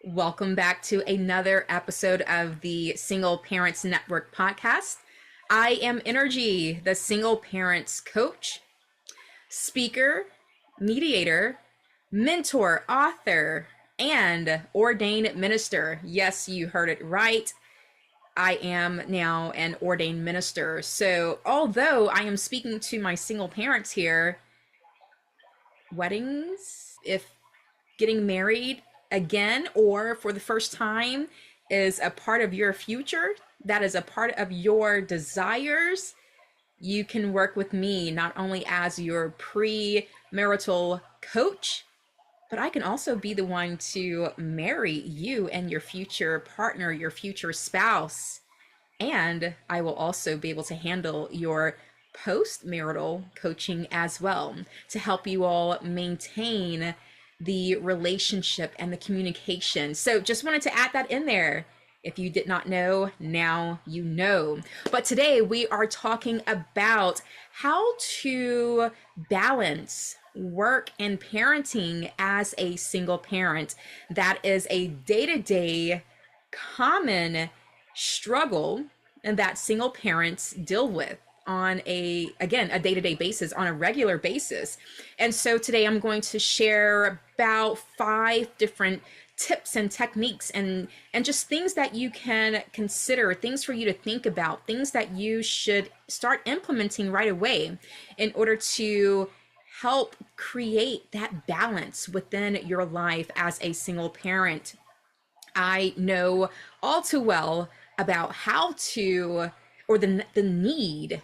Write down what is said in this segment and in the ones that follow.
Welcome back to another episode of the Single Parents Network podcast. I am Nrgy, the single parents coach, speaker, mediator, mentor, author, and ordained minister. Yes, you heard it right. I am now an ordained minister. So, although I am speaking to my single parents here, weddings, if getting married again or for the first time is a part of your future, that is a part of your desires, you can work with me not only as your pre-marital coach, but I can also be the one to marry you and your future partner, your future spouse. And I will also be able to handle your post-marital coaching as well to help you all maintain the relationship and the communication. So just wanted to add that in there. If you did not know, now you know. But today we are talking about how to balance work and parenting as a single parent. That is a day-to-day common struggle that single parents deal with on a day-to-day basis, on a regular basis. And so today I'm going to share about 5 different tips and techniques and just things that you can consider, things for you to think about, things that you should start implementing right away in order to help create that balance within your life as a single parent. I know all too well about how to, or the need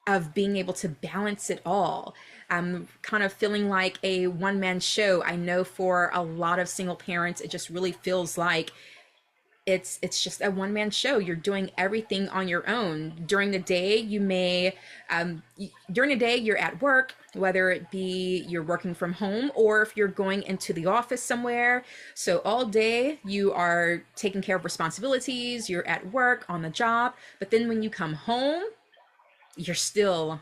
of being able to balance it all. I'm kind of feeling like a one-man show. I know for a lot of single parents, it just really feels like it's just a one-man show. You're doing everything on your own. During the day, during the day, you're at work, whether it be you're working from home or if you're going into the office somewhere. So all day you are taking care of responsibilities, you're at work, on the job, but then when you come home, you're still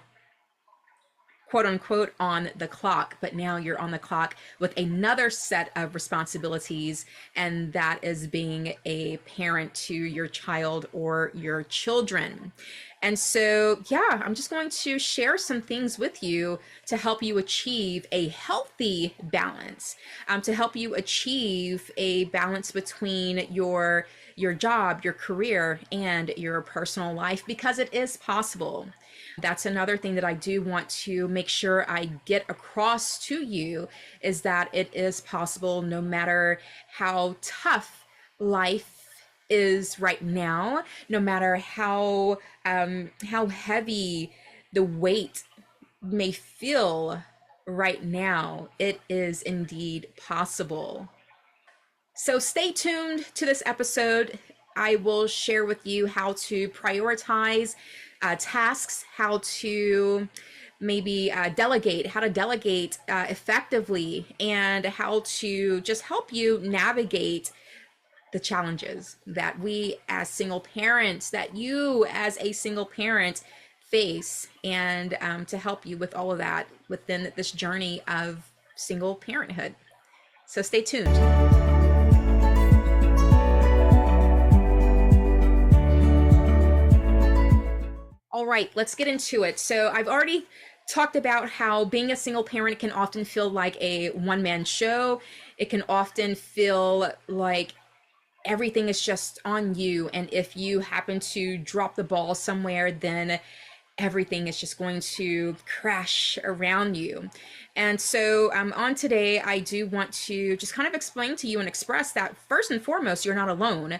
quote unquote on the clock, but now you're on the clock with another set of responsibilities, and that is being a parent to your child or your children. And so, yeah, I'm just going to share some things with you to help you achieve a healthy balance, to help you achieve a balance between your job, your career, and your personal life, because it is possible. That's another thing that I do want to make sure I get across to you, is that it is possible no matter how tough life is right now, no matter how heavy the weight may feel right now, it is indeed possible. So stay tuned to this episode. I will share with you how to prioritize tasks, how to maybe how to delegate effectively, and how to just help you navigate the challenges that we as single parents, that you as a single parent face, and to help you with all of that within this journey of single parenthood. So stay tuned. All right, let's get into it. So I've already talked about how being a single parent can often feel like a one-man show. It can often feel like everything is just on you. And if you happen to drop the ball somewhere, then everything is just going to crash around you. And so on today, I do want to just kind of explain to you and express that first and foremost, you're not alone.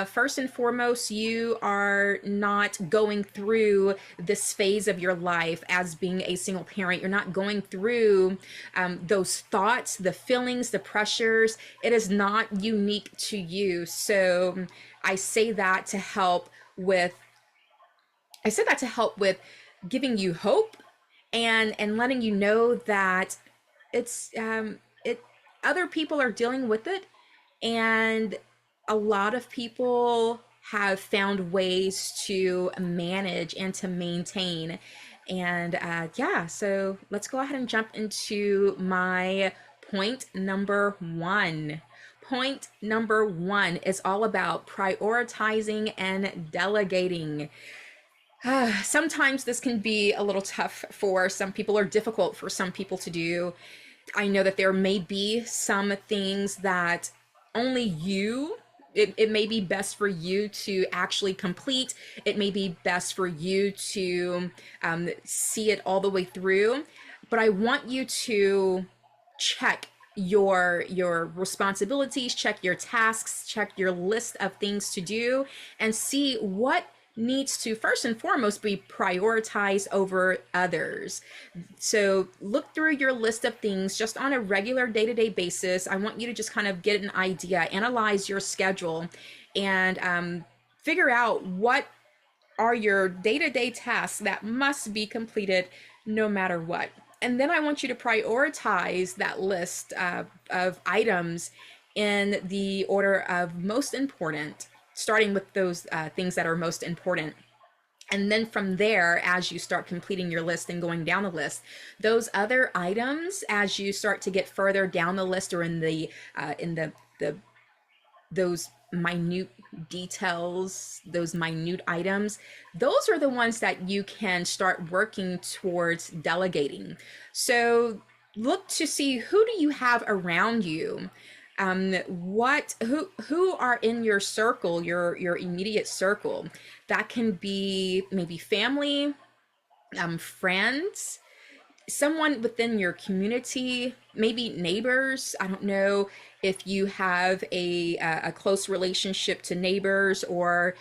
First and foremost, you are not going through this phase of your life as being a single parent. You're not going through those thoughts, the feelings, the pressures. It is not unique to you. So I say that to help with giving you hope and letting you know that it's other people are dealing with it, and a lot of people have found ways to manage and to maintain. And yeah, so let's go ahead and jump into my point number one. Point number 1 is all about prioritizing and delegating. Sometimes this can be a little tough for some people, or difficult for some people to do. I know that there may be some things that only you, it may be best for you to actually complete. It may be best for you to see it all the way through. But I want you to check your responsibilities, check your tasks, check your list of things to do, and see what needs to first and foremost be prioritized over others. So look through your list of things just on a regular day-to-day basis. I want you to just kind of get an idea, analyze your schedule, and figure out what are your day-to-day tasks that must be completed no matter what. And then I want you to prioritize that list of items in the order of most important, starting with those things that are most important. And then from there, as you start completing your list and going down the list, those other items, as you start to get further down the list, or in the those minute details, those minute items, those are the ones that you can start working towards delegating. So look to see, who do you have around you? Who are in your circle, your immediate circle? That can be maybe family, friends, someone within your community, maybe neighbors. I don't know if you have a close relationship to neighbors, or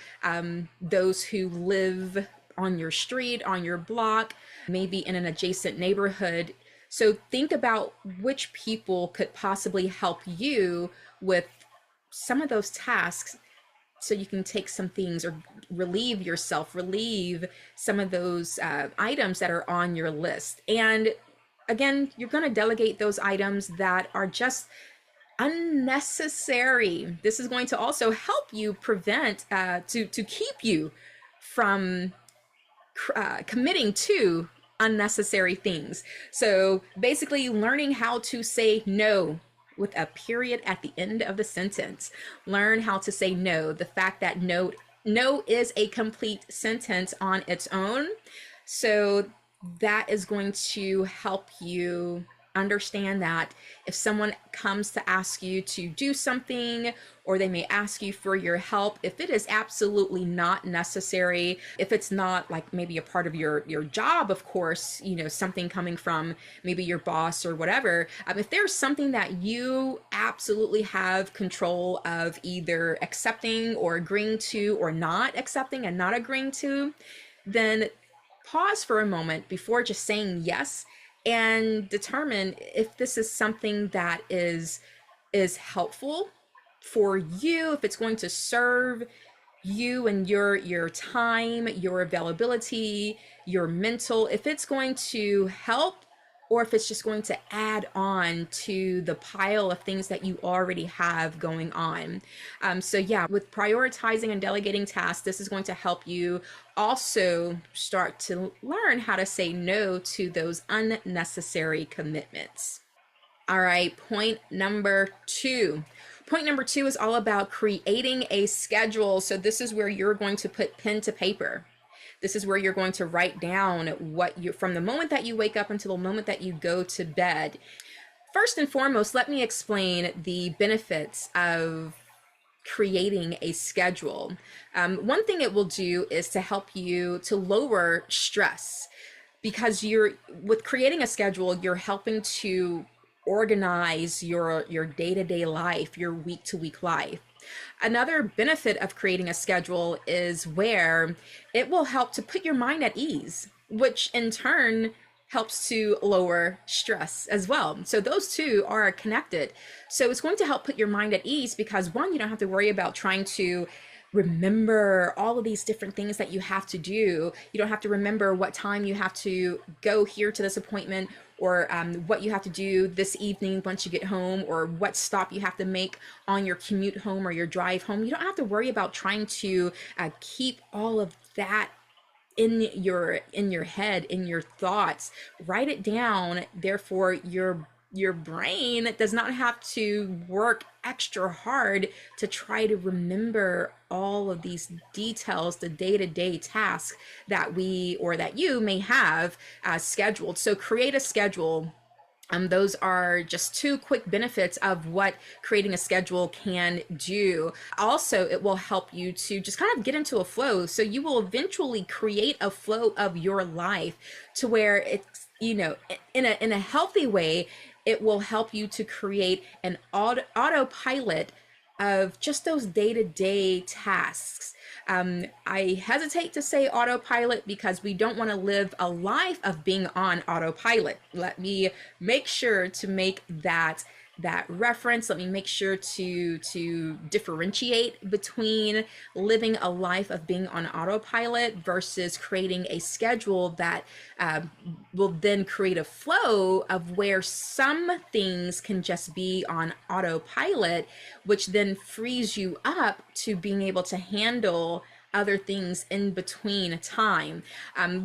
those who live on your street, on your block, maybe in an adjacent neighborhood. So think about which people could possibly help you with some of those tasks, so you can take some things, or relieve some of those items that are on your list. And again, you're going to delegate those items that are just unnecessary. This is going to also help you prevent, to keep you from committing to unnecessary things. So basically, learning how to say no with a period at the end of the sentence. Learn how to say no. The fact that no is a complete sentence on its own. So that is going to help you understand that if someone comes to ask you to do something, or they may ask you for your help, if it is absolutely not necessary, if it's not like maybe a part of your job, of course, something coming from maybe your boss or whatever, if there's something that you absolutely have control of either accepting or agreeing to, or not accepting and not agreeing to, then pause for a moment before just saying yes, and determine if this is something that is helpful for you, if it's going to serve you and your time, your availability, your mental, if it's going to help, or if it's just going to add on to the pile of things that you already have going on. So yeah, with prioritizing and delegating tasks, this is going to help you also start to learn how to say no to those unnecessary commitments. All right, point number 2. Point number 2 is all about creating a schedule. So this is where you're going to put pen to paper. This is where you're going to write down from the moment that you wake up until the moment that you go to bed. First and foremost, let me explain the benefits of creating a schedule. One thing it will do is to help you to lower stress, because with creating a schedule, you're helping to organize your day-to-day life, your week-to-week life. Another benefit of creating a schedule is where it will help to put your mind at ease, which in turn helps to lower stress as well. So those two are connected. So it's going to help put your mind at ease, because one, you don't have to worry about trying to remember all of these different things that you have to do. You don't have to remember what time you have to go here to this appointment, or what you have to do this evening once you get home, or what stop you have to make on your commute home or your drive home. You don't have to worry about trying to keep all of that in your head, in your thoughts. Write it down. Therefore, your your brain does not have to work extra hard to try to remember all of these details, the day-to-day tasks that we or that you may have scheduled. So create a schedule. Those are just two quick benefits of what creating a schedule can do. Also, it will help you to just kind of get into a flow. So you will eventually create a flow of your life to where it's, in a healthy way, it will help you to create an autopilot of just those day-to-day tasks. I hesitate to say autopilot because we don't want to live a life of being on autopilot. Let me make sure to make that reference. Let me make sure to differentiate between living a life of being on autopilot versus creating a schedule that will then create a flow of where some things can just be on autopilot, which then frees you up to being able to handle other things in between time.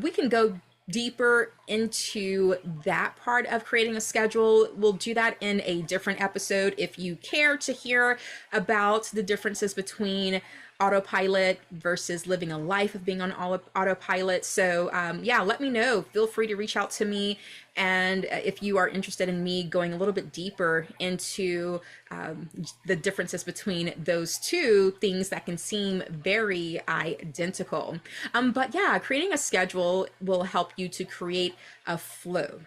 We can go deeper into that part of creating a schedule. We'll do that in a different episode. If you care to hear about the differences between autopilot versus living a life of being on autopilot. So yeah, let me know. Feel free to reach out to me. And if you are interested in me going a little bit deeper into the differences between those two things that can seem very identical. But yeah, creating a schedule will help you to create a flow.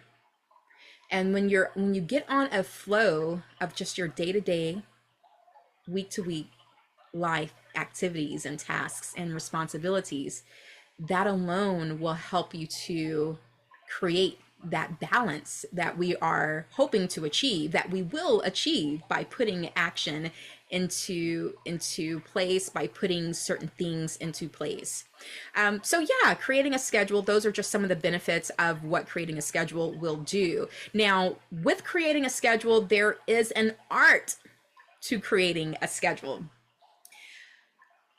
And when you get on a flow of just your day-to-day, week-to-week life activities and tasks and responsibilities, that alone will help you to create that balance that we are hoping to achieve, that we will achieve by putting action into place, by putting certain things into place. So yeah, creating a schedule, those are just some of the benefits of what creating a schedule will do. Now, with creating a schedule, there is an art to creating a schedule.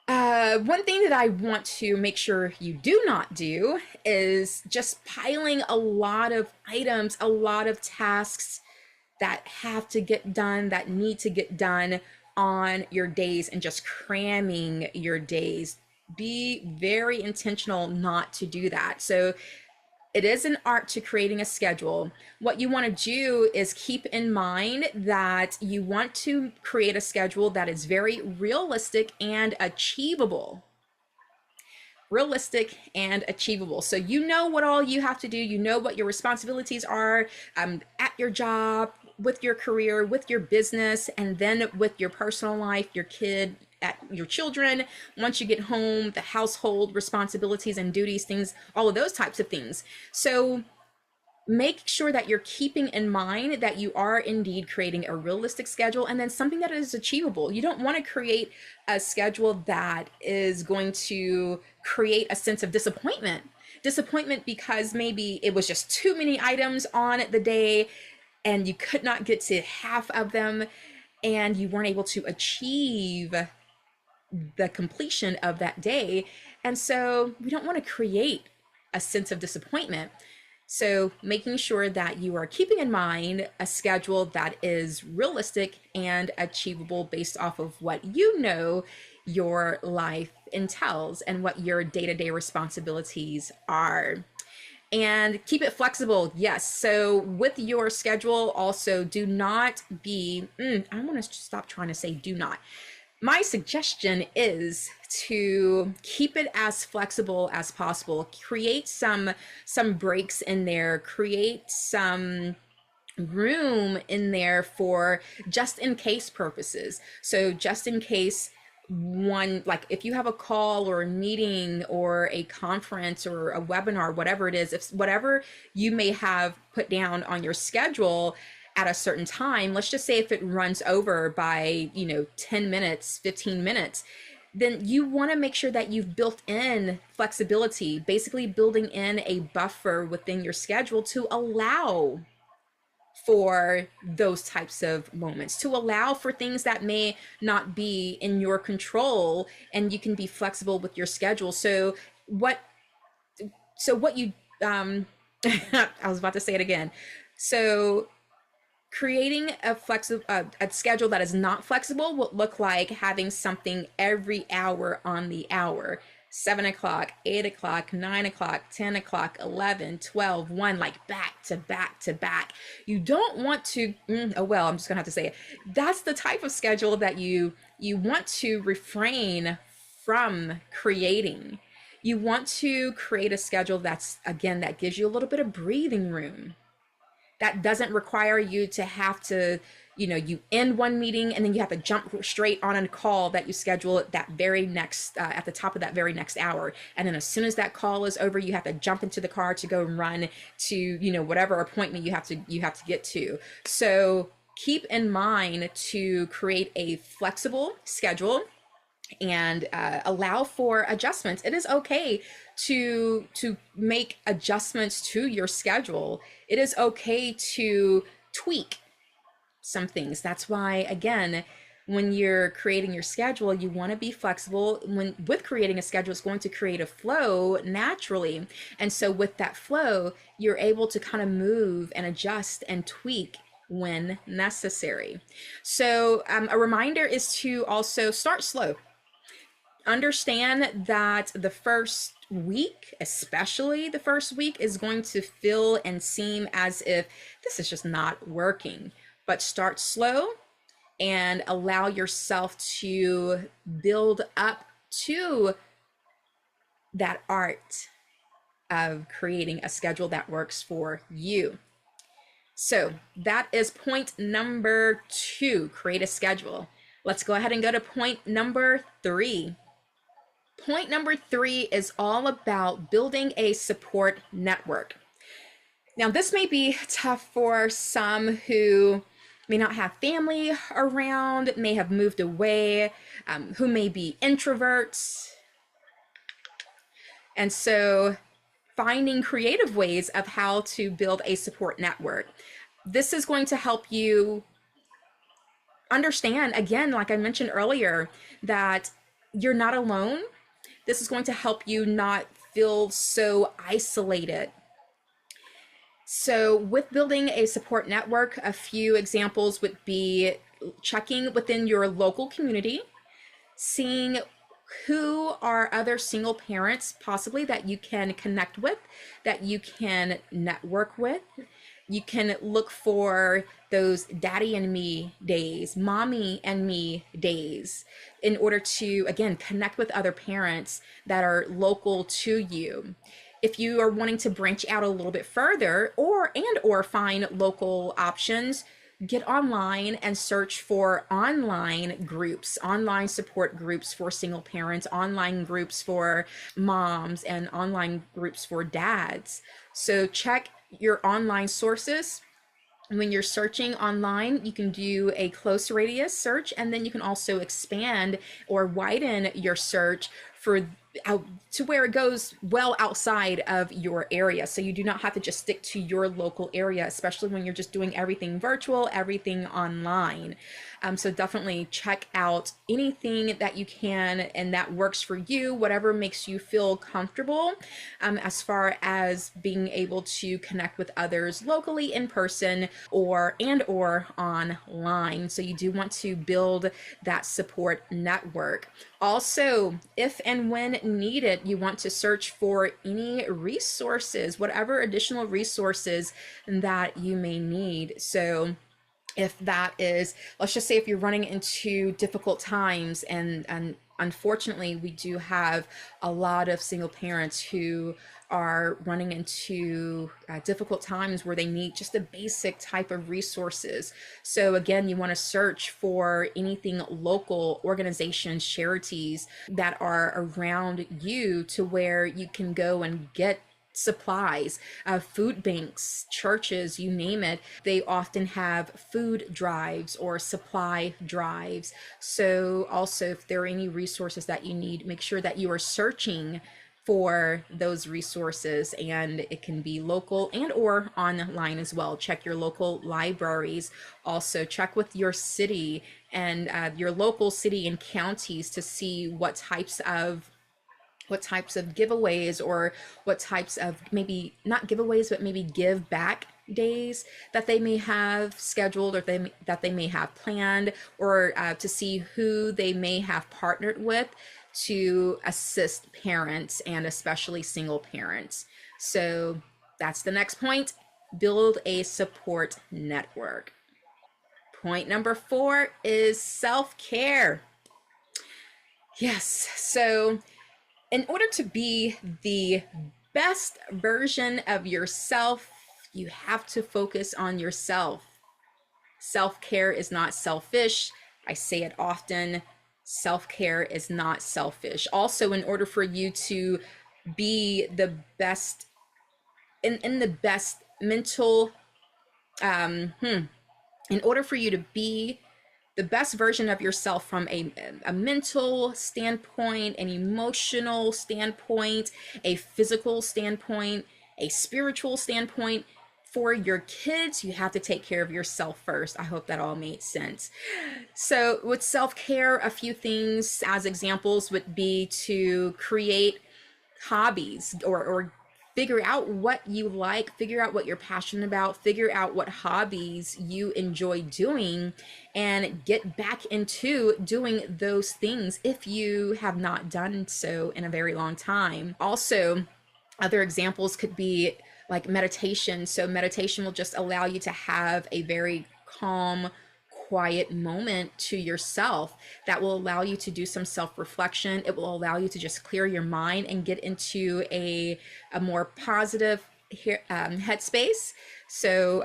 One thing that I want to make sure you do not do is just piling a lot of items, a lot of tasks that have to get done, that need to get done on your days, and just cramming your days. Be very intentional not to do that. So it is an art to creating a schedule. What you want to do is keep in mind that you want to create a schedule that is very realistic and achievable. Realistic and achievable. So you know what all you have to do. You know what your responsibilities are at your job, with your career, with your business, and then with your personal life, your kid, at your children, once you get home, the household responsibilities and duties, things, all of those types of things. So make sure that you're keeping in mind that you are indeed creating a realistic schedule, and then something that is achievable. You don't want to create a schedule that is going to create a sense of disappointment because maybe it was just too many items on the day and you could not get to half of them and you weren't able to achieve the completion of that day. And so we don't want to create a sense of disappointment. So making sure that you are keeping in mind a schedule that is realistic and achievable based off of what you know your life entails and what your day-to-day responsibilities are. And keep it flexible. Yes. So with your schedule, also do not be, I want to stop trying to say do not. My suggestion is to keep it as flexible as possible. Create some breaks in there, create some room in there for just in case purposes. So just in case one, like if you have a call or a meeting or a conference or a webinar, whatever it is, if whatever you may have put down on your schedule at a certain time, let's just say if it runs over by, 10 minutes, 15 minutes, then you want to make sure that you've built in flexibility, basically building in a buffer within your schedule to allow for those types of moments, to allow for things that may not be in your control, and you can be flexible with your schedule. So what you I was about to say it again. So Creating a flexible a schedule that is not flexible will look like having something every hour on the hour. 7 o'clock, 8 o'clock, 9 o'clock, 10 o'clock, 11, 12, 1, like back to back to back. You don't want to, oh well, I'm just gonna have to say it. That's the type of schedule that you want to refrain from creating. You want to create a schedule that's, again, that gives you a little bit of breathing room, that doesn't require you to have to, you end one meeting and then you have to jump straight on a call that you schedule at that very next, at the top of that very next hour. And then as soon as that call is over, you have to jump into the car to go and run to, whatever appointment you have to get to. So keep in mind to create a flexible schedule and allow for adjustments. It is okay to make adjustments to your schedule. It is okay to tweak some things. That's why, again, when you're creating your schedule, you want to be flexible. With creating a schedule, it's going to create a flow naturally. And so with that flow, you're able to kind of move and adjust and tweak when necessary. So a reminder is to also start slow. Understand that the first week, especially the first week, is going to feel and seem as if this is just not working. But start slow and allow yourself to build up to that art of creating a schedule that works for you. So that is point number 2, create a schedule. Let's go ahead and go to point number 3. Point number 3 is all about building a support network. Now, this may be tough for some who may not have family around, may have moved away, who may be introverts. And so finding creative ways of how to build a support network. This is going to help you understand, again, like I mentioned earlier, that you're not alone. This is going to help you not feel so isolated. So with building a support network, a few examples would be checking within your local community, seeing who are other single parents possibly that you can connect with, that you can network with. You can look for those daddy and me days, mommy and me days, in order to, again, connect with other parents that are local to you. If you are wanting to branch out a little bit further or find local options, get online and search for online groups, online support groups for single parents, online groups for moms, and online groups for dads. So check your online sources. When you're searching online, you can do a close radius search, and then you can also expand or widen your search for out to where it goes well outside of your area. So you do not have to just stick to your local area, especially when you're just doing everything virtual, everything online. So definitely check out anything that you can and that works for you, whatever makes you feel comfortable, as far as being able to connect with others locally in person or online. So you do want to build that support network. Also, if and when needed, you want to search for any resources, whatever additional resources that you may need. So if that is, let's just say if you're running into difficult times, and unfortunately we do have a lot of single parents who are running into difficult times where they need just a basic type of resources. So again, you want to search for anything local, organizations, charities that are around you to where you can go and get supplies, food banks, churches, you name it. They often have food drives or supply drives. So also, if there are any resources that you need, make sure that you are searching for those resources, and it can be local and or online as well. Check your local libraries. Also check with your city and your local city and counties to see what types of giveaways, or what types of, maybe not giveaways, but maybe give back days that they may have scheduled, or that they may have planned, or to see who they may have partnered with to assist parents, and especially single parents. So that's the next point. Build a support network. Point number 4 is self-care. Yes, so in order to be the best version of yourself, you have to focus on yourself. Self-care is not selfish. I say it often. Self-care is not selfish. Also, in order for you to be the best, in the best mental, in order for you to be the best version of yourself from a mental standpoint, an emotional standpoint, a physical standpoint, a spiritual standpoint, for your kids, you have to take care of yourself first. I hope that all made sense. So, with self care, a few things as examples would be to create hobbies, or figure out what you like, figure out what you're passionate about, figure out what hobbies you enjoy doing, and get back into doing those things if you have not done so in a very long time. Also, other examples could be like meditation. So, meditation will just allow you to have a very calm, quiet moment to yourself that will allow you to do some self-reflection. It will allow you to just clear your mind and get into a more positive headspace. So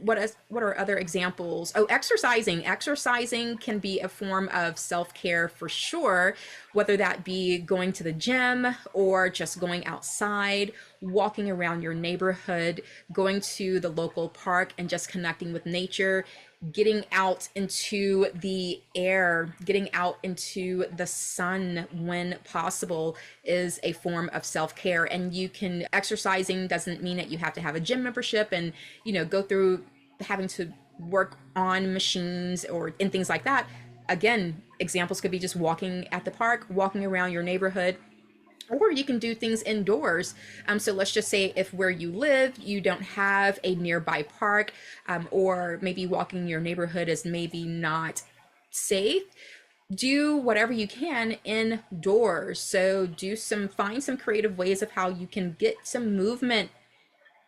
what are other examples? Oh, exercising can be a form of self-care for sure, whether that be going to the gym, or just going outside, walking around your neighborhood, going to the local park and just connecting with nature, getting out into the air, getting out into the sun when possible is a form of self-care. And you can, exercising doesn't mean that you have to have a gym membership and, go through having to work on machines or and things like that. Again, examples could be just walking at the park, walking around your neighborhood, or you can do things indoors. So let's just say if where you live, you don't have a nearby park, or maybe walking your neighborhood is maybe not safe. Do whatever you can indoors. So find some creative ways of how you can get some movement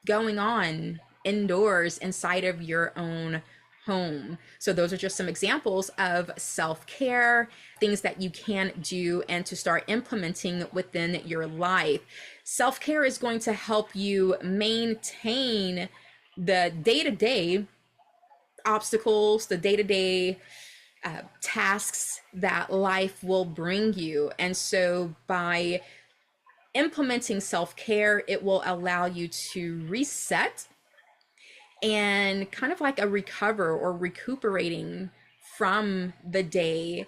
going on indoors inside of your own home. So those are just some examples of self-care, things that you can do and to start implementing within your life. Self-care is going to help you maintain the day-to-day obstacles, the day-to-day tasks that life will bring you. And so by implementing self-care, it will allow you to reset and kind of like a recover or recuperating from the day,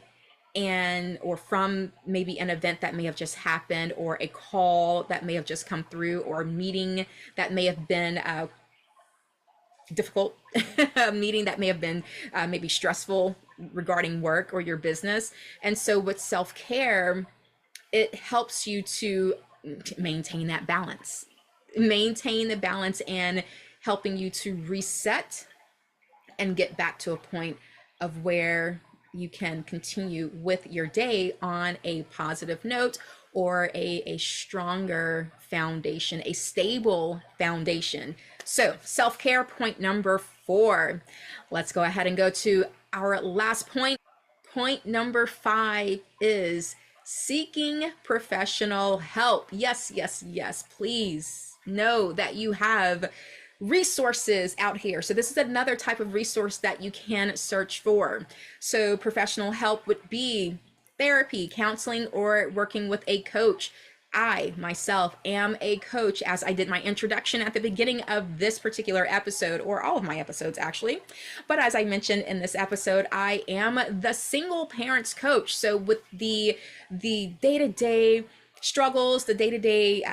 and or from maybe an event that may have just happened, or a call that may have just come through, or a meeting that may have been difficult, a meeting that may have been maybe stressful regarding work or your business. And so with self-care, it helps you to maintain that balance, maintain the balance, and helping you to reset and get back to a point of where you can continue with your day on a positive note, or a stronger foundation, a stable foundation. So self-care, point number 4. Let's go ahead and go to our last point. Point number 5 is seeking professional help. Yes, yes, yes. Please know that you have resources out here. So this is another type of resource that you can search for. So professional help would be therapy, counseling, or working with a coach. I myself am a coach, as I did my introduction at the beginning of this particular episode, or all of my episodes actually. But as I mentioned in this episode, I am the single parents coach. So with the day-to-day struggles, the day-to-day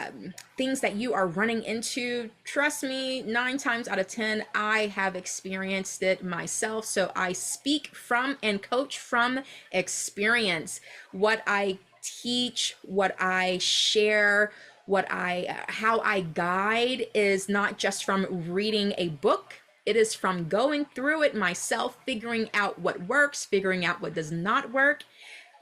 things that you are running into, trust me, 9 times out of 10, I have experienced it myself. So I speak from and coach from experience. What I teach, what I share, how I guide is not just from reading a book. It is from going through it myself, figuring out what works, figuring out what does not work,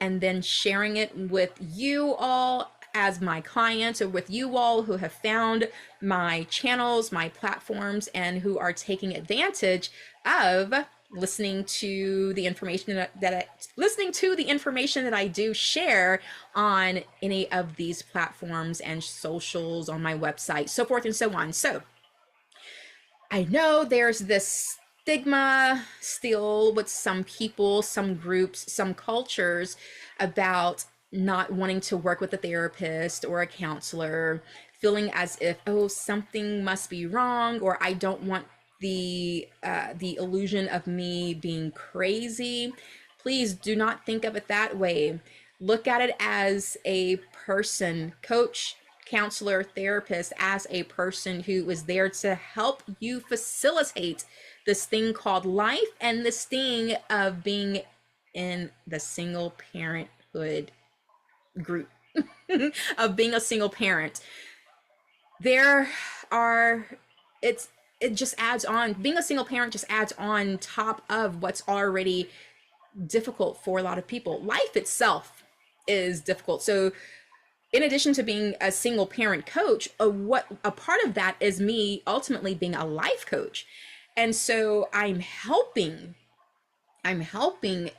and then sharing it with you all as my clients, or with you all who have found my channels, my platforms, and who are taking advantage of listening to the information that I do share on any of these platforms and socials, on my website, so forth and so on. So I know there's this stigma still with some people, some groups, some cultures about not wanting to work with a therapist or a counselor, feeling as if, oh, something must be wrong, or I don't want the illusion of me being crazy. Please do not think of it that way. Look at it as a person, coach, counselor, therapist, as a person who is there to help you facilitate this thing called life, and this thing of being in the single parenthood group of being a single parent. There are, it just adds on. Being a single parent just adds on top of what's already difficult for a lot of people. Life itself is difficult. So in addition to being a single parent coach, a part of that is me ultimately being a life coach. And so I'm helping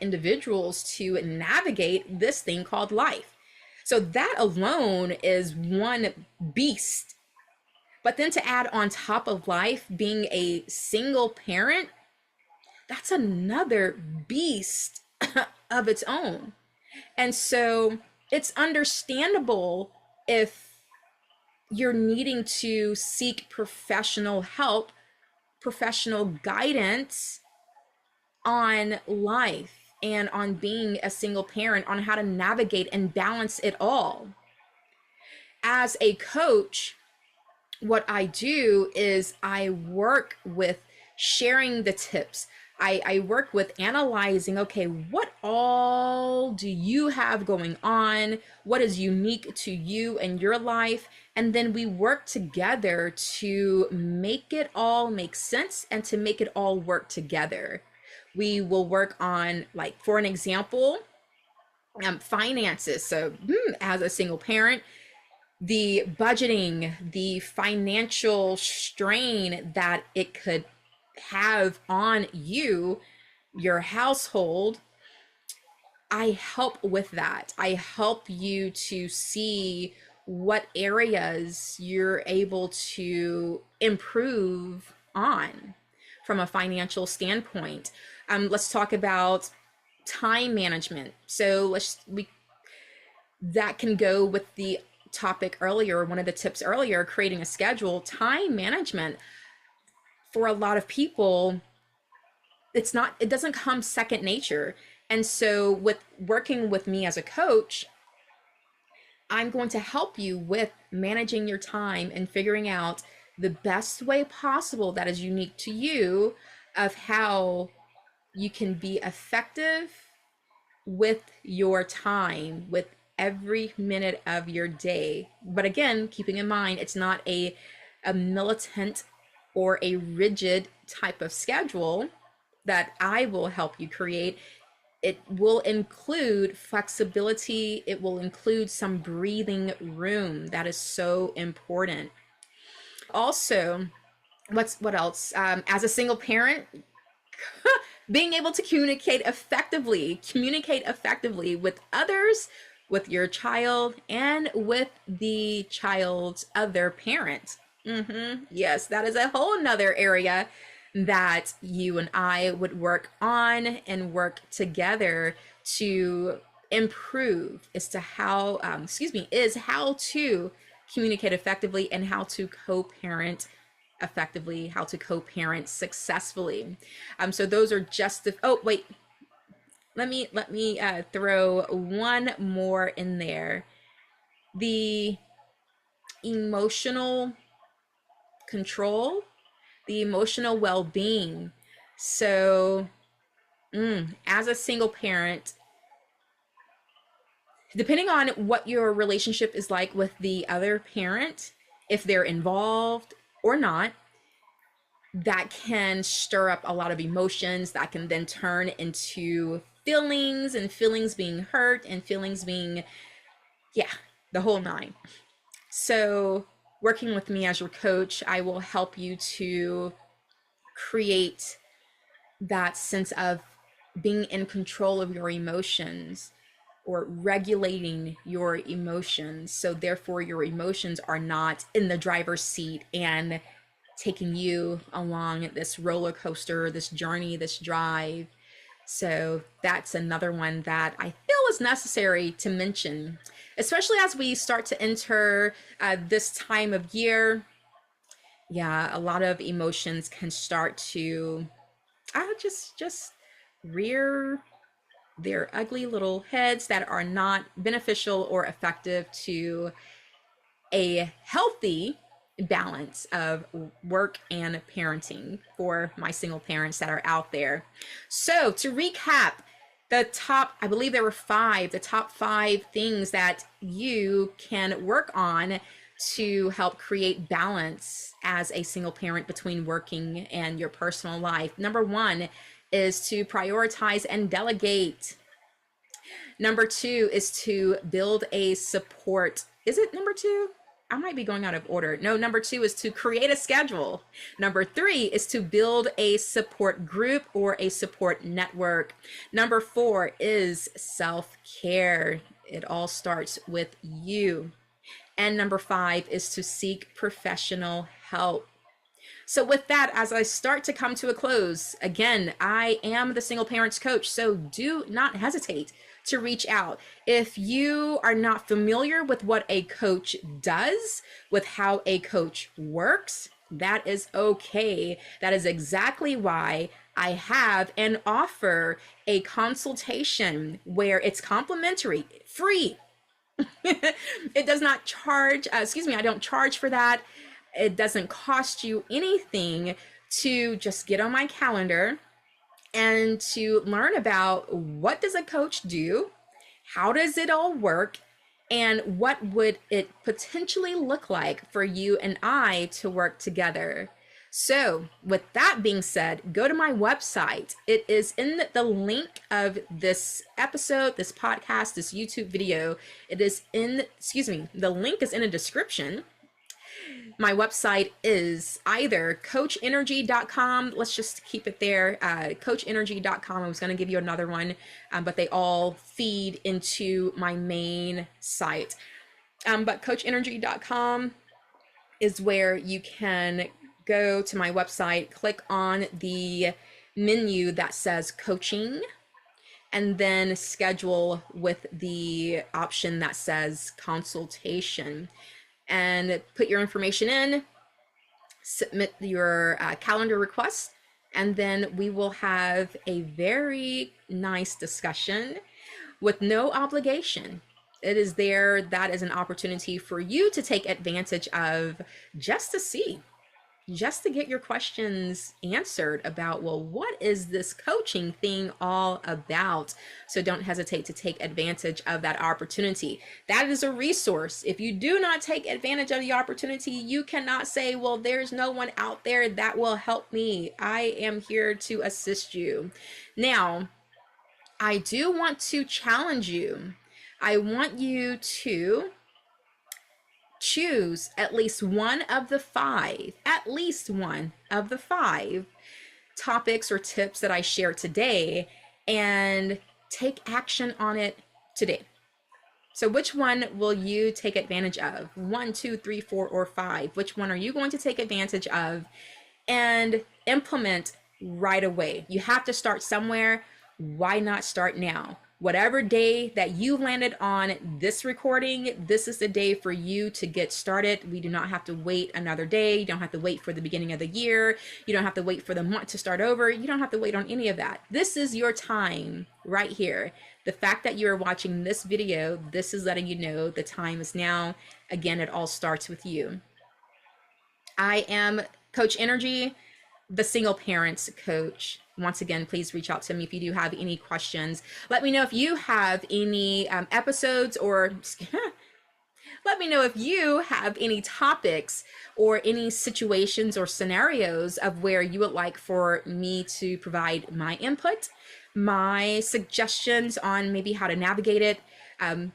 individuals to navigate this thing called life. So that alone is one beast. But then to add on top of life, being a single parent, that's another beast of its own. And so it's understandable if you're needing to seek professional help, professional guidance on life and on being a single parent, on how to navigate and balance it all. As a coach, what I do is I work with sharing the tips. I work with analyzing, okay, what all do you have going on? What is unique to you and your life? And then we work together to make it all make sense and to make it all work together. We will work on, like, for an example, finances. So as a single parent, the budgeting, the financial strain that it could have on you, your household, I help with that. I help you to see what areas you're able to improve on from a financial standpoint. Let's talk about time management. So that can go with the topic earlier, one of the tips earlier, creating a schedule. Time management, for a lot of people, it doesn't come second nature. And so with working with me as a coach, I'm going to help you with managing your time and figuring out the best way possible that is unique to you of how you can be effective with your time, with every minute of your day. But again, keeping in mind, it's not a militant or a rigid type of schedule that I will help you create. It will include flexibility. It will include some breathing room. That is so important. Also, what else? As a single parent, being able to communicate effectively with others, with your child, and with the child's other parent. Yes, that is a whole nother area that you and I would work on and work together to improve as to how, is how to communicate effectively and how to co-parent effectively, how to co-parent successfully. So those are just the, oh wait, let me throw one more in there. The emotional control, the emotional well-being. So as a single parent, depending on what your relationship is like with the other parent, if they're involved or not, that can stir up a lot of emotions that can then turn into feelings, and feelings being hurt and feelings being, yeah, the whole nine. So, working with me as your coach, I will help you to create that sense of being in control of your emotions or regulating your emotions. So, therefore, your emotions are not in the driver's seat and taking you along this roller coaster, this journey, this drive. So that's another one that I feel is necessary to mention, especially as we start to enter this time of year. Yeah, a lot of emotions can start to just rear their ugly little heads that are not beneficial or effective to a healthy balance of work and parenting for my single parents that are out there. So, to recap, the top, I believe there were five, the top five things that you can work on to help create balance as a single parent between working and your personal life. Number one is to prioritize and delegate. Number two is to build a support. Is it number two? I might be going out of order. No, number two is to create a schedule. Number three is to build a support group or a support network. Number four is self-care. It all starts with you. And number five is to seek professional help. So, with that, as I start to come to a close, again, I am the single parents coach, so do not hesitate to reach out. If you are not familiar with what a coach does, with how a coach works, that is okay. That is exactly why I have and offer a consultation where it's complimentary, free. It does not charge, I don't charge for that. It doesn't cost you anything to just get on my calendar and to learn about what does a coach do, how does it all work, and what would it potentially look like for you and I to work together. So, with that being said, go to my website. It is in the link of this episode, this podcast, this YouTube video. It is in, the link is in a description. My website is either coachenrgy.com. Let's just keep it there. Coachenrgy.com. I was going to give you another one, but they all feed into my main site. But coachenrgy.com is where you can go to my website, click on the menu that says coaching, and then schedule with the option that says consultation. And put your information in, submit your calendar request, and then we will have a very nice discussion with no obligation. It is there, that is an opportunity for you to take advantage of, just to see, just to get your questions answered about, well, what is this coaching thing all about? So don't hesitate to take advantage of that opportunity. That is a resource. If you do not take advantage of the opportunity, you cannot say, well, there's no one out there that will help me. I am here to assist you. Now, I do want to challenge you. I want you to choose at least one of the five topics or tips that I share today and take action on it today. So which one will you take advantage of? 1, 2, 3, 4, or 5? Which one are you going to take advantage of and implement right away? You have to start somewhere. Why not start now? Whatever day that you landed on this recording, this is the day for you to get started. We do not have to wait another day. You don't have to wait for the beginning of the year. You don't have to wait for the month to start over. You don't have to wait on any of that. This is your time right here. The fact that you're watching this video, this is letting you know the time is now. Again, it all starts with you. I am Coach Enrgy, the single parents coach. once again, please reach out to me if you do have any questions. Let me know if you have any episodes, or let me know if you have any topics or any situations or scenarios of where you would like for me to provide my input, my suggestions on maybe how to navigate it.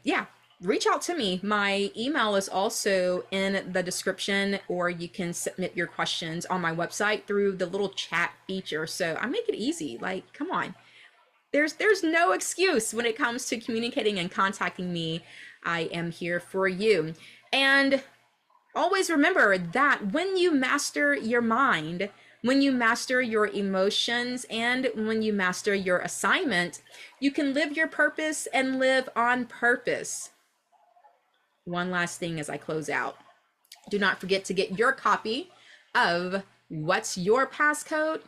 Yeah, reach out to me. My email is also in the description, or you can submit your questions on my website through the little chat feature. So I make it easy. Like, come on. There's no excuse when it comes to communicating and contacting me. I am here for you. And always remember that when you master your mind, when you master your emotions, and when you master your assignment, you can live your purpose and live on purpose. One last thing as I close out. Do not forget to get your copy of What's Your Passcode?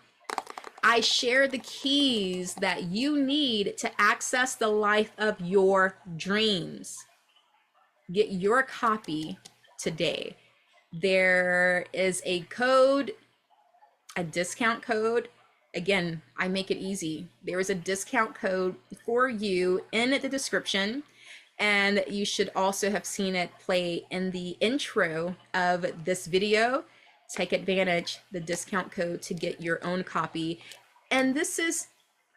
I share the keys that you need to access the life of your dreams. Get your copy today. There is a code, a discount code. Again, I make it easy. There is a discount code for you in the description, and you should also have seen it play in the intro of this video. Take advantage the discount code to get your own copy. And this is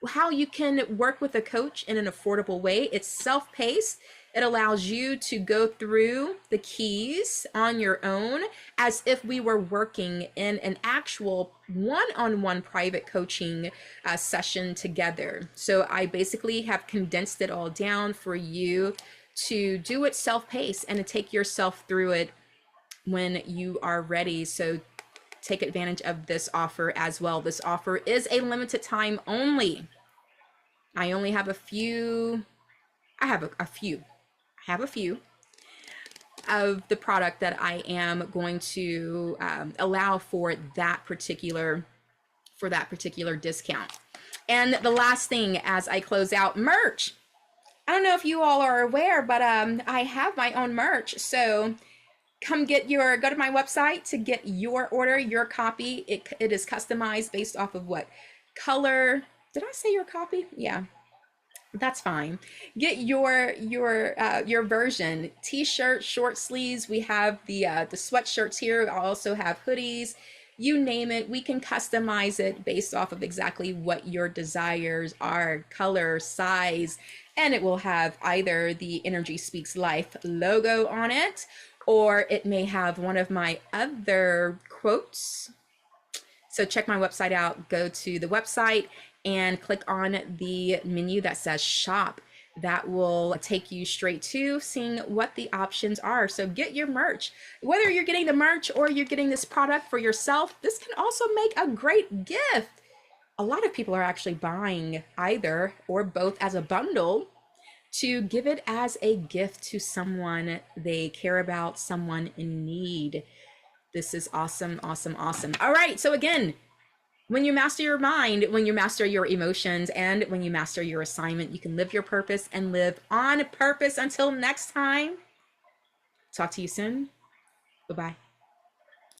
how you can work with a coach in an affordable way. It's self-paced. It allows you to go through the keys on your own as if we were working in an actual one-on-one private coaching session together. So I basically have condensed it all down for you to do it self-paced and to take yourself through it when you are ready. So take advantage of this offer as well. This offer is a limited time only. I only have a few. I have a few of the product that I am going to allow for that particular discount. And the last thing as I close out, merch. I don't know if you all are aware, but I have my own merch. So come go to my website to get your order, your copy. It is customized based off of what color. Did I say your copy? Yeah. That's fine. Get your version. T-shirt, short sleeves. We have the sweatshirts here. I also have hoodies. You name it, we can customize it based off of exactly what your desires are, color, size, and it will have either the Enrgy Speaks Life logo on it, or it may have one of my other quotes. So check my website out. Go to the website and click on the menu that says shop. That will take you straight to seeing what the options are. So get your merch. Whether you're getting the merch or you're getting this product for yourself, this can also make a great gift. A lot of people are actually buying either or both as a bundle to give it as a gift to someone they care about, someone in need. This is awesome, awesome, awesome. All right, so again, when you master your mind, when you master your emotions, and when you master your assignment, you can live your purpose and live on purpose. Until next time, talk to you soon. Bye-bye.